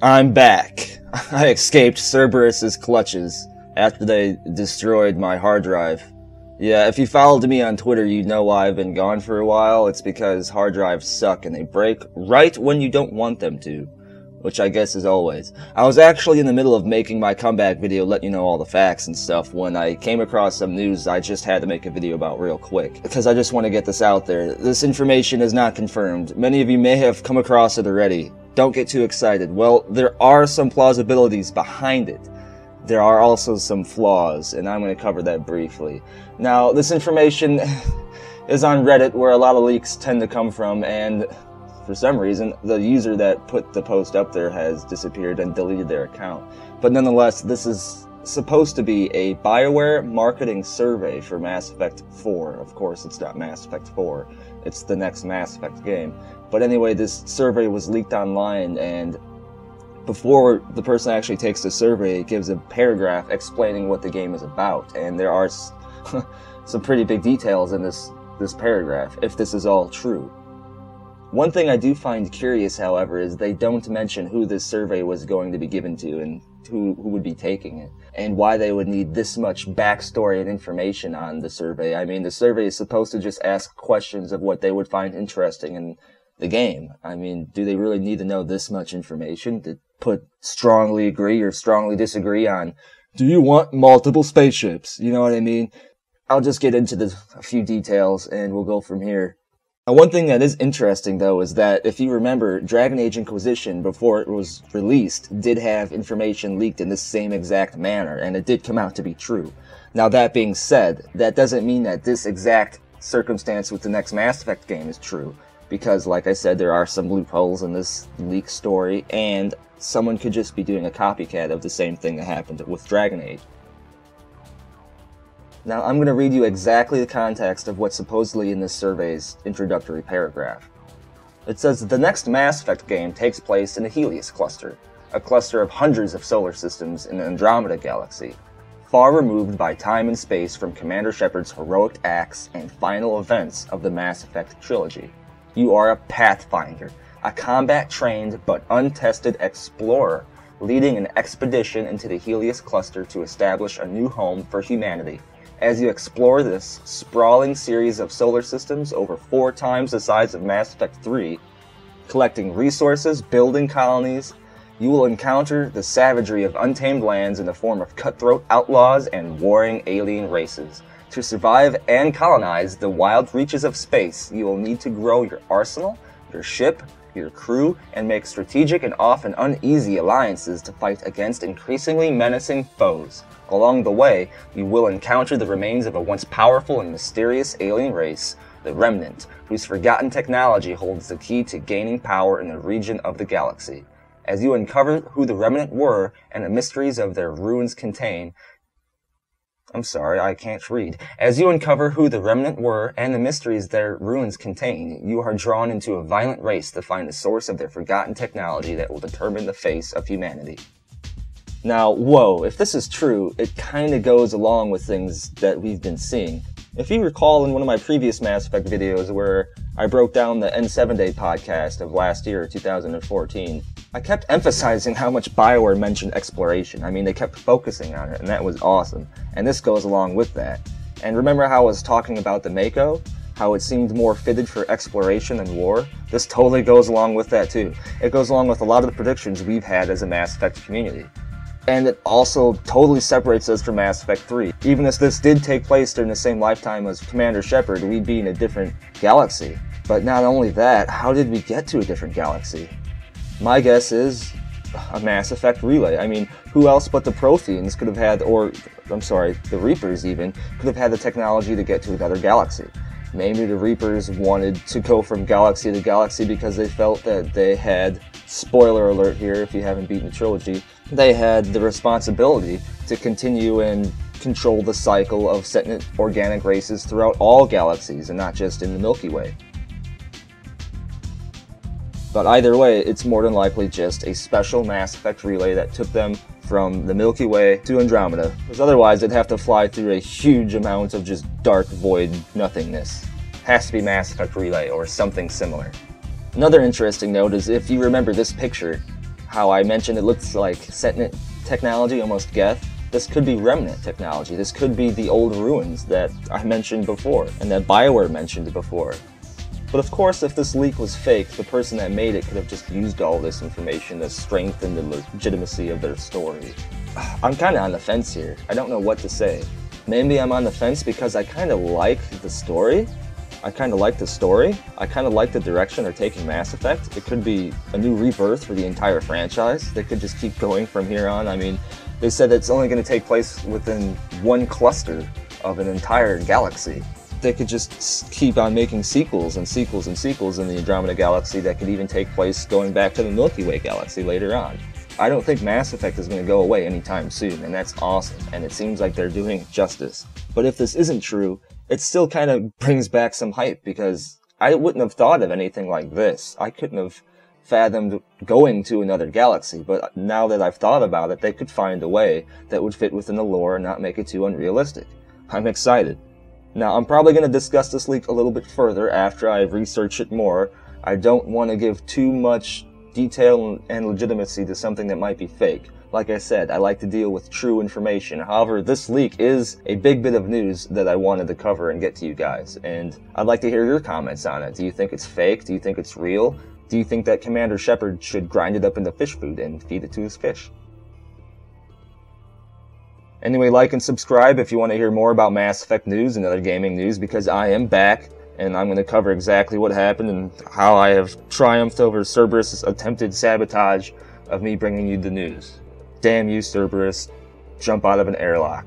I'm back. I escaped Cerberus's clutches after they destroyed my hard drive. Yeah, if you followed me on Twitter, you'd know why I've been gone for a while. It's because hard drives suck and they break right when you don't want them to. Which I guess is always. I was actually in the middle of making my comeback video, letting you know all the facts and stuff, when I came across some news I just had to make a video about real quick. Because I just want to get this out there. This information is not confirmed. Many of you may have come across it already. Don't get too excited. Well, there are some plausibilities behind it. There are also some flaws, and I'm going to cover that briefly. Now, this information is on Reddit, where a lot of leaks tend to come from, and for some reason, the user that put the post up there has disappeared and deleted their account. But nonetheless, this is supposed to be a Bioware marketing survey for Mass Effect 4. Of course, it's not Mass Effect 4. It's the next Mass Effect game. But anyway, this survey was leaked online, and before the person actually takes the survey, it gives a paragraph explaining what the game is about. And there are some pretty big details in this paragraph, if this is all true. One thing I do find curious, however, is they don't mention who this survey was going to be given to and who would be taking it, and why they would need this much backstory and information on the survey. I mean, the survey is supposed to just ask questions of what they would find interesting in the game. I mean, do they really need to know this much information to put strongly agree or strongly disagree on, do you want multiple spaceships? You know what I mean? I'll just get into a few details and we'll go from here. Now, one thing that is interesting, though, is that if you remember, Dragon Age Inquisition, before it was released, did have information leaked in the same exact manner, and it did come out to be true. Now, that being said, that doesn't mean that this exact circumstance with the next Mass Effect game is true, because, like I said, there are some loopholes in this leak story, and someone could just be doing a copycat of the same thing that happened with Dragon Age. Now, I'm going to read you exactly the context of what's supposedly in this survey's introductory paragraph. It says, the next Mass Effect game takes place in the Helios cluster, a cluster of hundreds of solar systems in the Andromeda galaxy, far removed by time and space from Commander Shepard's heroic acts and final events of the Mass Effect trilogy. You are a Pathfinder, a combat-trained but untested explorer, leading an expedition into the Helios cluster to establish a new home for humanity. As you explore this sprawling series of solar systems over 4 times the size of Mass Effect 3, collecting resources, building colonies, you will encounter the savagery of untamed lands in the form of cutthroat outlaws and warring alien races. To survive and colonize the wild reaches of space, you will need to grow your arsenal, your ship, your crew, and make strategic and often uneasy alliances to fight against increasingly menacing foes. Along the way, you will encounter the remains of a once powerful and mysterious alien race, the Remnant, whose forgotten technology holds the key to gaining power in the region of the galaxy. As you uncover who the Remnant were and the mysteries of their ruins contain, As you uncover who the Remnant were and the mysteries their ruins contain, you are drawn into a violent race to find the source of their forgotten technology that will determine the face of humanity. Now, whoa, if this is true, it kinda goes along with things that we've been seeing. If you recall in one of my previous Mass Effect videos where I broke down the N7 Day podcast of last year, 2014, I kept emphasizing how much Bioware mentioned exploration. I mean, they kept focusing on it, and that was awesome. And this goes along with that. And remember how I was talking about the Mako? How it seemed more fitted for exploration than war? This totally goes along with that too. It goes along with a lot of the predictions we've had as a Mass Effect community. And it also totally separates us from Mass Effect 3. Even if this did take place during the same lifetime as Commander Shepard, we'd be in a different galaxy. But not only that, how did we get to a different galaxy? My guess is a Mass Effect relay. I mean, who else but the Protheans could have had, the Reapers even, could have had the technology to get to another galaxy. Maybe the Reapers wanted to go from galaxy to galaxy because they felt that they had, spoiler alert here if you haven't beaten the trilogy, they had the responsibility to continue and control the cycle of sentient organic races throughout all galaxies and not just in the Milky Way. But either way, it's more than likely just a special Mass Effect relay that took them from the Milky Way to Andromeda, because otherwise they'd have to fly through a huge amount of just dark void nothingness. Has to be Mass Effect relay or something similar. Another interesting note is if you remember this picture, how I mentioned it looks like Sentinel technology, almost Geth. This could be Remnant technology. This could be the old ruins that I mentioned before, and that Bioware mentioned before. But of course, if this leak was fake, the person that made it could have just used all this information to strengthen the legitimacy of their story. I'm kinda on the fence here. I don't know what to say. Maybe I'm on the fence because I kinda like the story. I kinda like the direction they're taking Mass Effect. It could be a new rebirth for the entire franchise. They could just keep going from here on. I mean, they said it's only going to take place within one cluster of an entire galaxy. They could just keep on making sequels and sequels and sequels in the Andromeda Galaxy that could even take place going back to the Milky Way Galaxy later on. I don't think Mass Effect is going to go away anytime soon, and that's awesome, and it seems like they're doing it justice. But if this isn't true, it still kind of brings back some hype, because I wouldn't have thought of anything like this. I couldn't have fathomed going to another galaxy, but now that I've thought about it, they could find a way that would fit within the lore and not make it too unrealistic. I'm excited. Now, I'm probably going to discuss this leak a little bit further after I've researched it more. I don't want to give too much detail and legitimacy to something that might be fake. Like I said, I like to deal with true information. However, this leak is a big bit of news that I wanted to cover and get to you guys, and I'd like to hear your comments on it. Do you think it's fake? Do you think it's real? Do you think that Commander Shepard should grind it up into fish food and feed it to his fish? Anyway, like and subscribe if you want to hear more about Mass Effect news and other gaming news, because I am back, and I'm going to cover exactly what happened and how I have triumphed over Cerberus' attempted sabotage of me bringing you the news. Damn you, Cerberus. Jump out of an airlock.